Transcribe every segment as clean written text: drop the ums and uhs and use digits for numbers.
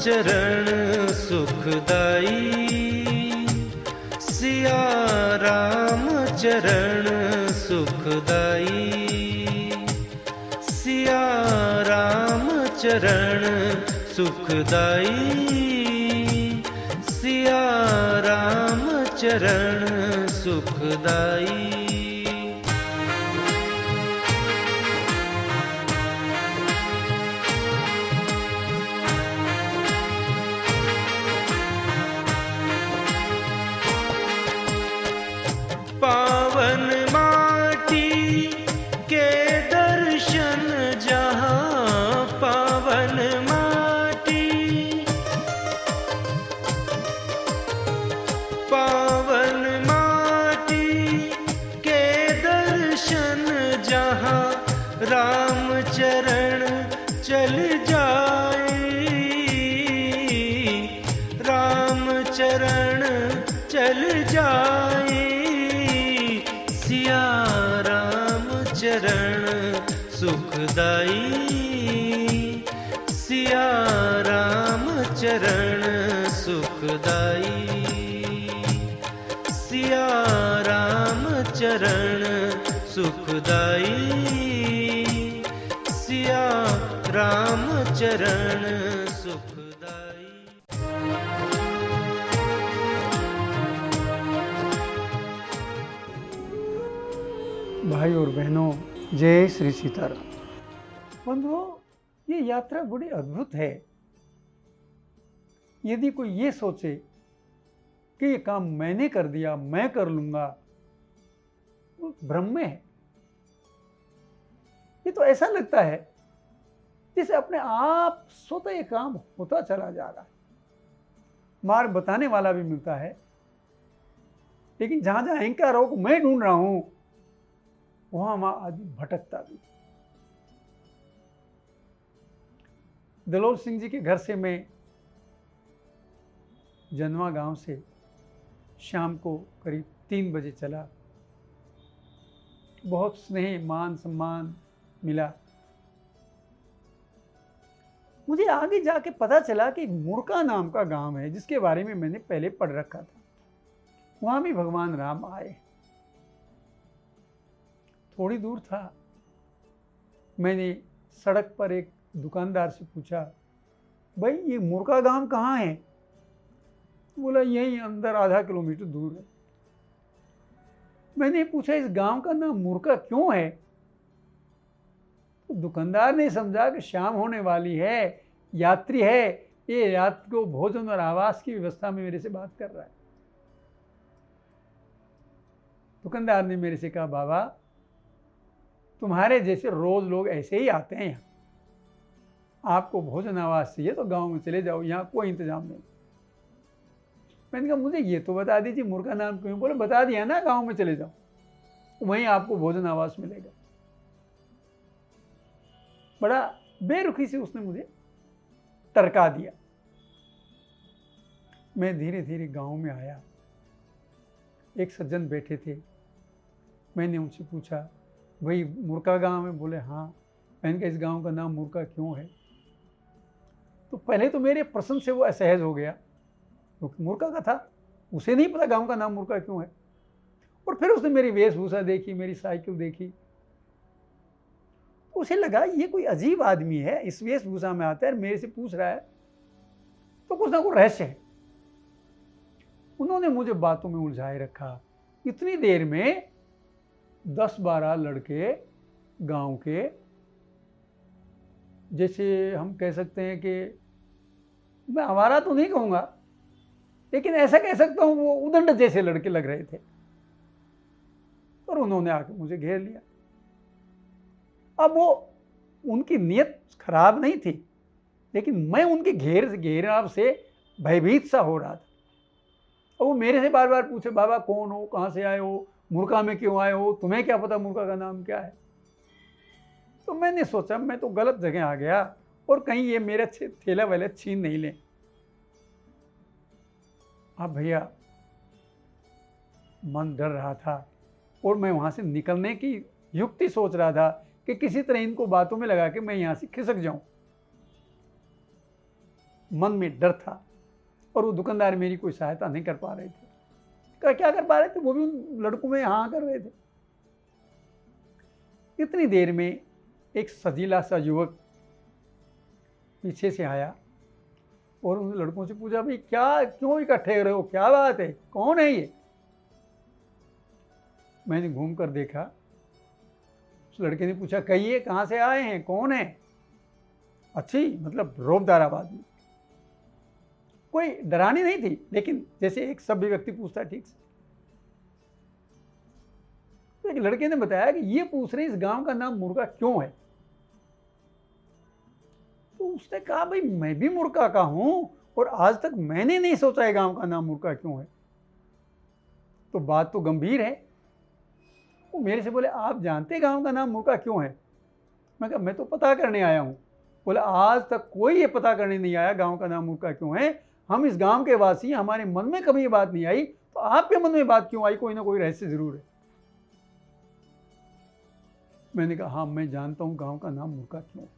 चरण सुखदाई, सिया राम चरण सुखदाई, सिया राम चरण सुखदाई, सिया राम चरण सुखदाई। पावन माटी के दर्शन जहाँ, पावन माटी, पावन माटी के दर्शन जहाँ, राम चरण चल जाए, राम चरण चल जाए, सिया राम चरण सुखदाई, सिया राम चरण सुखदाई, सिया राम चरण सुखदाई, सिया राम चरण सुखदाई। भाई और बहनों, जय श्री सीताराम। बंधुओं, ये यात्रा बड़ी अद्भुत है। यदि कोई ये सोचे कि ये काम मैंने कर दिया, मैं कर लूंगा, वो भ्रम में है। ये तो ऐसा लगता है जैसे अपने आप स्वतः ये काम होता चला जा रहा है। मार्ग बताने वाला भी मिलता है, लेकिन जहां जहां अहंकार हो को मैं ढूंढ रहा हूं, वहां आदमी भटकता भी। दलोल सिंह जी के घर से मैं जनवा गांव से शाम को करीब 3 बजे चला। बहुत स्नेह मान सम्मान मिला। मुझे आगे जाके पता चला कि मुरका नाम का गांव है, जिसके बारे में मैंने पहले पढ़ रखा था। वहां भी भगवान राम आए। थोड़ी दूर था, मैंने सड़क पर एक दुकानदार से पूछा, भाई ये मुरका गांव कहाँ है? बोला यहीं अंदर आधा किलोमीटर दूर है। मैंने पूछा इस गांव का नाम मुरका क्यों है? तो दुकानदार ने समझा कि शाम होने वाली है, यात्री है, ये यात्री को भोजन और आवास की व्यवस्था में मेरे से बात कर रहा है। दुकानदार ने मेरे से कहा, बाबा तुम्हारे जैसे रोज लोग ऐसे ही आते हैं, यहाँ आपको भोजन आवास चाहिए तो गांव में चले जाओ, यहाँ कोई इंतजाम नहीं। मैंने कहा मुझे ये तो बता दीजिए मुर्गा नाम क्यों? बोले बता दिया ना, गांव में चले जाओ, वहीं आपको भोजन आवास मिलेगा। बड़ा बेरुखी से उसने मुझे टरका दिया। मैं धीरे धीरे गांव में आया। एक सज्जन बैठे थे। मैंने उनसे पूछा, भाई मुर्का गांव है? बोले हाँ। मैंने कहा इस गांव का नाम मुर्का क्यों है? तो पहले तो मेरे प्रश्न से वो असहज हो गया, क्योंकि मुर्का का था, उसे नहीं पता गांव का नाम मुर्का क्यों है। और फिर उसने मेरी वेशभूषा देखी, मेरी साइकिल देखी, उसे लगा ये कोई अजीब आदमी है, इस वेशभूषा में आता है, मेरे से पूछ रहा है, तो कुछ ना कुछ रहस्य है। उन्होंने मुझे बातों में उलझाए रखा। इतनी देर में 10-12 लड़के गांव के, जैसे हम कह सकते हैं कि मैं आवारा तो नहीं कहूँगा, लेकिन ऐसा कह सकता हूँ वो उदंड जैसे लड़के लग रहे थे। और उन्होंने आके मुझे घेर लिया। अब वो उनकी नीयत खराब नहीं थी, लेकिन मैं उनके घेराव से भयभीत सा हो रहा था। और वो मेरे से बार बार पूछे, बाबा कौन हो, कहाँ से आए हो, मुर्का में क्यों आए हो, तुम्हें क्या पता मुर्का का नाम क्या है? तो मैंने सोचा मैं तो गलत जगह आ गया और कहीं ये मेरा थैला वैला छीन नहीं ले। अब भैया मन डर रहा था और मैं वहां से निकलने की युक्ति सोच रहा था कि किसी तरह इनको बातों में लगा के मैं यहां से खिसक जाऊं। मन में डर था और वो दुकानदार मेरी कोई सहायता नहीं कर पा रहे थे। क्या कर पा रहे थे, वो भी उन लड़कों में हाँ कर रहे थे। इतनी देर में एक सजीला सा युवक पीछे से आया और उन लड़कों से पूछा, भाई क्या, क्यों इकट्ठे रहे हो, क्या बात है, कौन है ये? मैंने घूम कर देखा, उस लड़के ने पूछा, कहिए कहाँ से आए हैं, कौन है? अच्छी मतलब रौबदार आवाज में, कोई डरानी नहीं थी, लेकिन जैसे एक सभ्य व्यक्ति पूछता है ठीक से। तो एक लड़के ने बताया कि ये पूछ रहे इस गांव का नाम मुर्गा क्यों है। तो उसने कहा, भाई मैं भी मुर्गा का हूं और आज तक मैंने नहीं सोचा है गांव का नाम मुर्गा क्यों है। तो बात तो गंभीर है। वो मेरे से बोले, आप जानते गांव का नाम मुर्गा क्यों है? मैं कहा, मैं तो पता करने आया हूं। बोले, आज तक कोई ये पता करने नहीं आया गांव का नाम मुर्गा क्यों है। हम इस गांव के वासी, हमारे मन में कभी ये बात नहीं आई, तो आपके मन में बात क्यों आई? कोई ना कोई रहस्य जरूर है। मैंने कहा, हाँ मैं जानता हूं गांव का नाम मुर्गा क्यों है।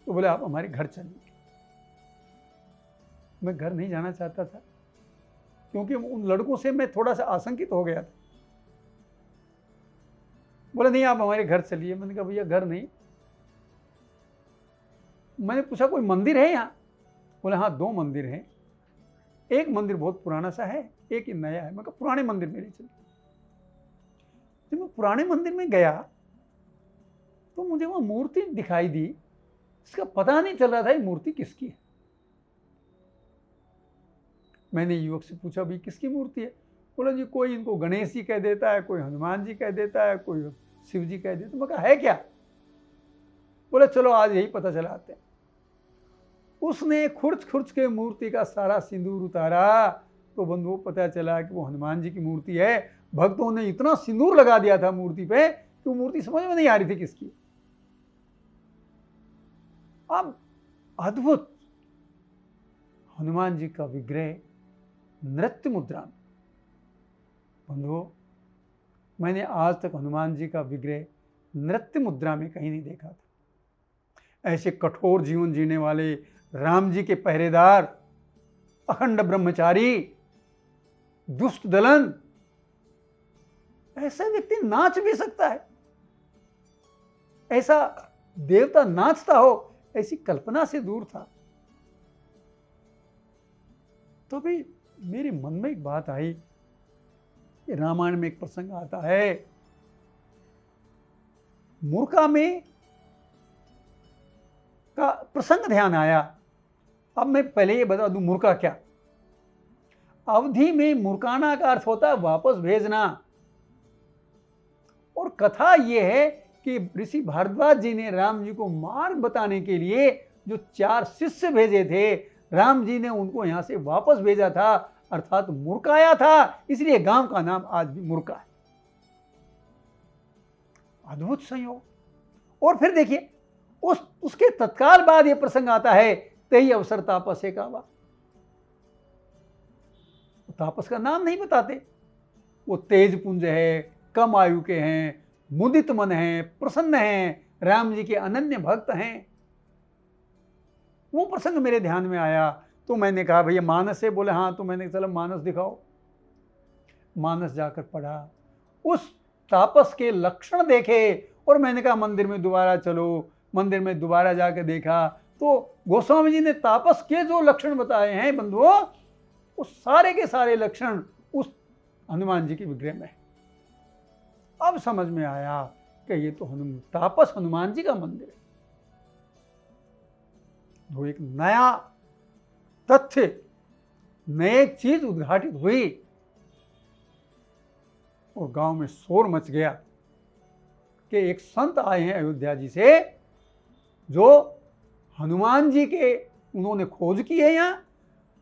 तो बोले, आप हमारे घर चलिए। मैं घर नहीं जाना चाहता था क्योंकि उन लड़कों से मैं थोड़ा सा आशंकित हो गया था। बोले, नहीं आप हमारे घर चलिए। मैंने कहा, भैया घर नहीं। मैंने पूछा, कोई मंदिर है यहाँ? बोले, हाँ 2 मंदिर हैं, एक मंदिर बहुत पुराना सा है, एक ही नया है। मैं कहा, पुराने मंदिर में ले चलिए। जब मैं पुराने मंदिर में गया तो मुझे वहां मूर्ति दिखाई दी, इसका पता नहीं चल रहा था ये मूर्ति किसकी है। मैंने युवक से पूछा, भाई किसकी मूर्ति है? बोला, जी कोई इनको गणेश जी कह देता है, कोई हनुमान जी कह देता है, कोई शिव जी कह देता है। मैं कहा, है क्या? बोले, चलो आज यही पता चलाते हैं। उसने खुर्च खुर्च के मूर्ति का सारा सिंदूर उतारा तो बंधुओं पता चला कि वो हनुमान जी की मूर्ति है। भक्तों ने इतना सिंदूर लगा दिया था मूर्ति पे कि वो मूर्ति समझ में नहीं आ रही थी किसकी। अब अद्भुत हनुमान जी का विग्रह नृत्य मुद्रा में। बंधुओं, मैंने आज तक हनुमान जी का विग्रह नृत्य मुद्रा में कहीं नहीं देखा था। ऐसे कठोर जीवन जीने वाले राम जी के पहरेदार, अखंड ब्रह्मचारी, दुष्ट दलन, ऐसा व्यक्ति नाच भी सकता है, ऐसा देवता नाचता हो, ऐसी कल्पना से दूर था। तो भी मेरे मन में एक बात आई कि रामायण में एक प्रसंग आता है, मूर्खा में का प्रसंग ध्यान आया। अब मैं पहले ये बता दूं मूर्खा क्या। अवधि में मूर्खाना का अर्थ होता है वापस भेजना। और कथा यह है कि ऋषि भारद्वाज जी ने राम जी को मार्ग बताने के लिए जो 4 शिष्य भेजे थे, राम जी ने उनको यहां से वापस भेजा था, अर्थात मुर्काया था। इसलिए गांव का नाम आज भी मुर्का है। अद्भुत संयोग। और फिर देखिए, उसके तत्काल बाद यह प्रसंग आता है, तही अवसर तापस का वा। तापस का नाम नहीं बताते। वो तेज पुंज है, कम आयु के हैं, मुदित मन है, प्रसन्न हैं, राम जी के अनन्य भक्त हैं। वो प्रसंग मेरे ध्यान में आया तो मैंने कहा, भैया मानस है? बोले, हाँ। तो मैंने चलो मानस दिखाओ। मानस जाकर पढ़ा, उस तापस के लक्षण देखे और मैंने कहा मंदिर में दोबारा चलो। मंदिर में दोबारा जाकर देखा तो गोस्वामी जी ने तापस के जो लक्षण बताए हैं बंधुओं, उस सारे के सारे लक्षण उस हनुमान जी के विग्रह में है। अब समझ में आया कि ये तो तापस हनुमान जी का मंदिर है। वो एक नया तथ्य, नई चीज उद्घाटित हुई और गांव में शोर मच गया कि एक संत आए हैं अयोध्या जी से, जो हनुमान जी के उन्होंने खोज की है यहाँ,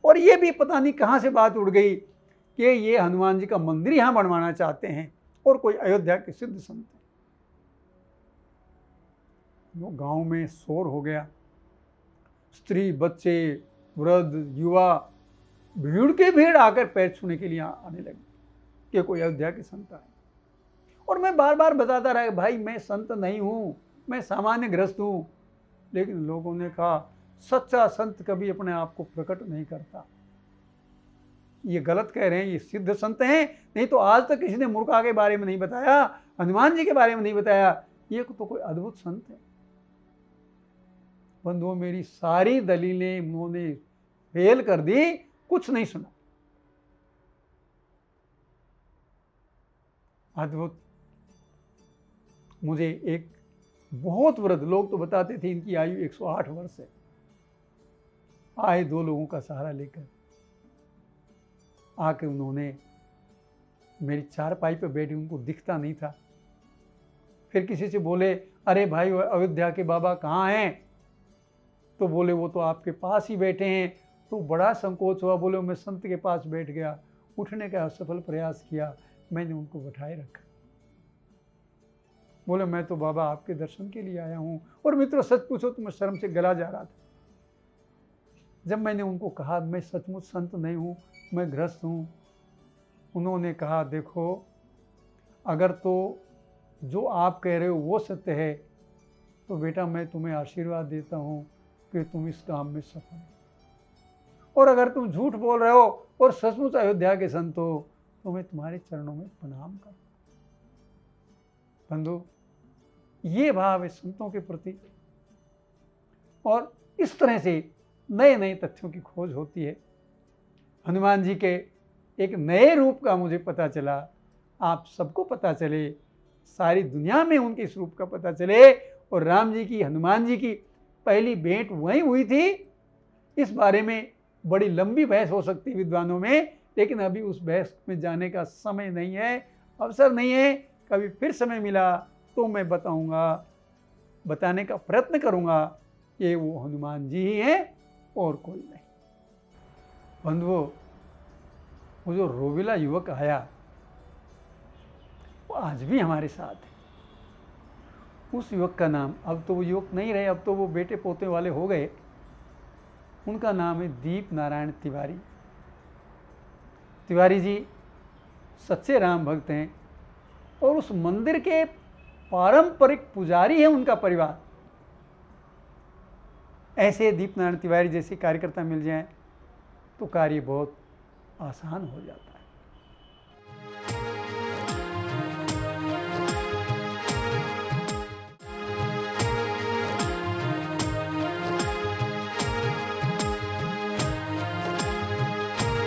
और ये भी पता नहीं कहाँ से बात उड़ गई कि ये हनुमान जी का मंदिर यहाँ बनवाना चाहते हैं, और कोई अयोध्या के सिद्ध संत। वो गांव में शोर हो गया, स्त्री बच्चे वृद्ध युवा भीड़ के भीड़ आकर पैर छूने के लिए आने लगे कि कोई अयोध्या के संत आए। और मैं बार बार बताता रहा, भाई मैं संत नहीं हूँ, मैं सामान्य गृहस्थ हूँ। लेकिन लोगों ने कहा, सच्चा संत कभी अपने आप को प्रकट नहीं करता। ये गलत कह रहे हैं, ये सिद्ध संत हैं, नहीं तो आज तक किसी ने मूर्खा के बारे में नहीं बताया, हनुमान जी के बारे में नहीं बताया। ये तो कोई अद्भुत संत है। बंधुओं, मेरी सारी दलीलें उन्होंने फेल कर दी, कुछ नहीं सुना। अद्भुत। मुझे एक बहुत वृद्ध लोग तो बताते थे इनकी आयु 108 वर्ष है, आए 2 लोगों का सहारा लेकर आके उन्होंने मेरी चारपाई पे बैठी, उनको दिखता नहीं था। फिर किसी से बोले, अरे भाई अयोध्या के बाबा कहाँ हैं? तो बोले वो तो आपके पास ही बैठे हैं। तो बड़ा संकोच हुआ, बोले मैं संत के पास बैठ गया, उठने का असफल प्रयास किया, मैंने उनको बैठाए रखा। बोले मैं तो बाबा आपके दर्शन के लिए आया हूँ। और मित्रों सच पूछो तो मैं शर्म से गला जा रहा था जब मैंने उनको कहा मैं सचमुच संत नहीं हूँ, मैं गृहस्थ हूँ। उन्होंने कहा देखो, अगर तो जो आप कह रहे हो वो सत्य है तो बेटा मैं तुम्हें आशीर्वाद देता हूँ कि तुम इस काम में सफल हो, और अगर तुम झूठ बोल रहे हो और सचमुच अयोध्या के संत हो तो मैं तुम्हारे चरणों में प्रणाम करूँ। बंधु, ये भाव है संतों के प्रति, और इस तरह से नए नए तथ्यों की खोज होती है। हनुमान जी के एक नए रूप का मुझे पता चला, आप सबको पता चले, सारी दुनिया में उनके इस रूप का पता चले। और राम जी की हनुमान जी की पहली भेंट वहीं हुई थी। इस बारे में बड़ी लंबी बहस हो सकती है विद्वानों में, लेकिन अभी उस बहस में जाने का समय नहीं है, अवसर नहीं है। कभी फिर समय मिला तो मैं बताऊंगा, बताने का प्रयत्न करूंगा कि वो हनुमान जी ही हैं और कोई नहीं। बंधुओं, वो जो रोविला युवक आया वो आज भी हमारे साथ है। उस युवक का नाम, अब तो वो युवक नहीं रहे, अब तो वो बेटे पोते वाले हो गए, उनका नाम है दीप नारायण तिवारी। तिवारी जी सच्चे राम भक्त हैं और उस मंदिर के पारंपरिक पुजारी है उनका परिवार। ऐसे दीप नारायण तिवारी जैसे कार्यकर्ता मिल जाएं तो कार्य बहुत आसान हो जाता है।